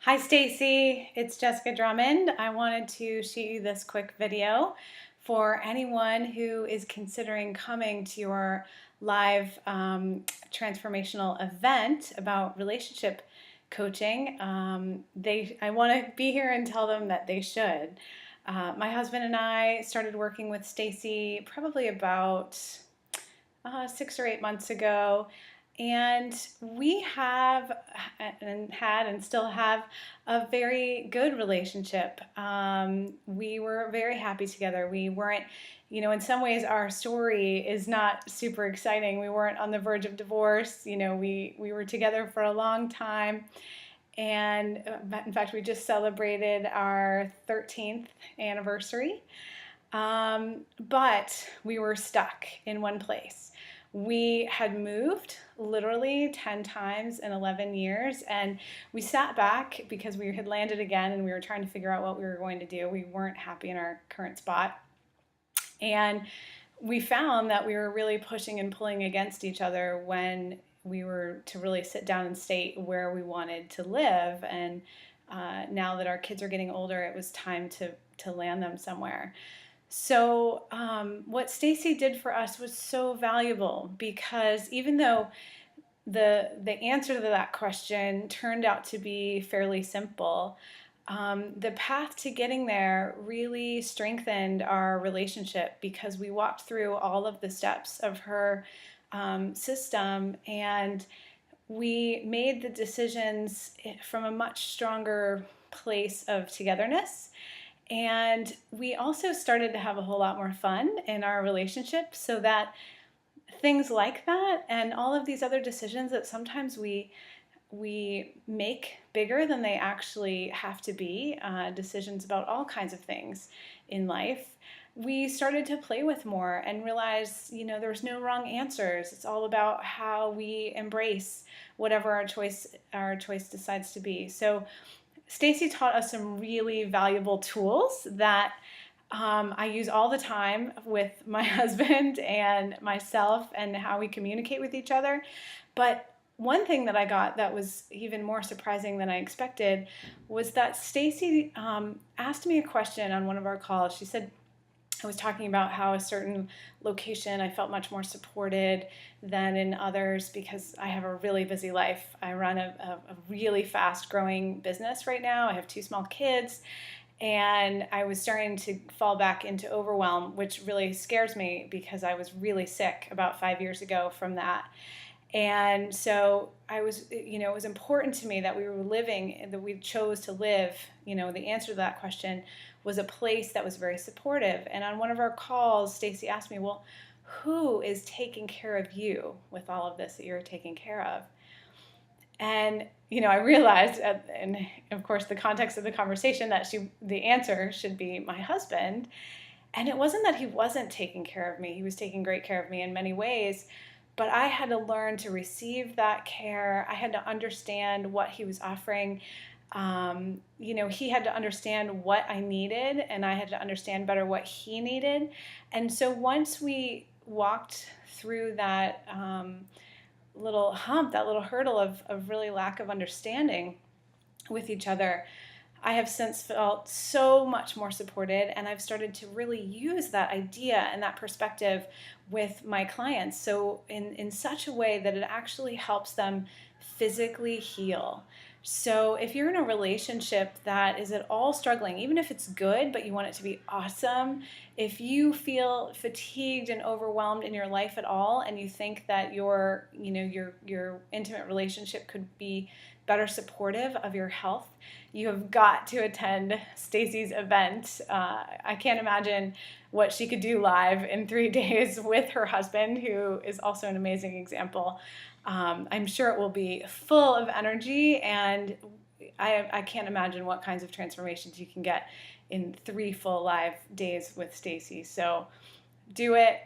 Hi Stacey, it's Jessica Drummond. I wanted to shoot you this quick video for anyone who is considering coming to your live transformational event about relationship coaching. I want to be here and tell them that they should. My husband and I started working with Stacey probably about 6 or 8 months ago. And we have and had and still have a very good relationship. We were very happy together. We weren't, in some ways our story is not super exciting. We weren't on the verge of divorce. We were together for a long time. And in fact, we just celebrated our 13th anniversary. But we were stuck in one place. We had moved literally 10 times in 11 years, and we sat back because we had landed again and we were trying to figure out what we were going to do. We weren't happy in our current spot. And we found that we were really pushing and pulling against each other when we were to really sit down and state where we wanted to live. And now that our kids are getting older, it was time to land them somewhere. So what Stacey did for us was so valuable, because even though the answer to that question turned out to be fairly simple, the path to getting there really strengthened our relationship, because we walked through all of the steps of her system, and we made the decisions from a much stronger place of togetherness. And we also started to have a whole lot more fun in our relationship, so that things like that and all of these other decisions that sometimes we make bigger than they actually have to be, decisions about all kinds of things in life, we started to play with more and realize, there's no wrong answers. It's all about how we embrace whatever our choice decides to be. So Stacey taught us some really valuable tools that I use all the time with my husband and myself, and how we communicate with each other. But one thing that I got that was even more surprising than I expected was that Stacey asked me a question on one of our calls. She said, I was talking about how a certain location I felt much more supported than in others because I have a really busy life. I run a really fast growing business right now. I have 2 small kids, and I was starting to fall back into overwhelm, which really scares me because I was really sick about 5 years ago from that. And so it was important to me that we were living, that we chose to live, the answer to that question was a place that was very supportive. And on one of our calls, Stacey asked me, well, who is taking care of you with all of this that you're taking care of? And, I realized, and of course, the context of the conversation, that the answer should be my husband. And it wasn't that he wasn't taking care of me. He was taking great care of me in many ways. But I had to learn to receive that care. I had to understand what he was offering. He had to understand what I needed, and I had to understand better what he needed. And so once we walked through that little hump, that little hurdle of really lack of understanding with each other, I have since felt so much more supported, and I've started to really use that idea and that perspective with my clients. So in such a way that it actually helps them physically heal. So if you're in a relationship that is at all struggling, even if it's good, but you want it to be awesome, if you feel fatigued and overwhelmed in your life at all, and you think that your intimate relationship could be better supportive of your health, you have got to attend Stacey's event. I can't imagine what she could do live in 3 days with her husband, who is also an amazing example. I'm sure it will be full of energy, and I can't imagine what kinds of transformations you can get in 3 full live days with Stacey. So do it,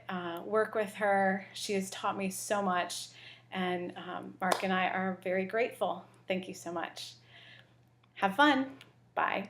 work with her. She has taught me so much, and Mark and I are very grateful. Thank you so much. Have fun. Bye.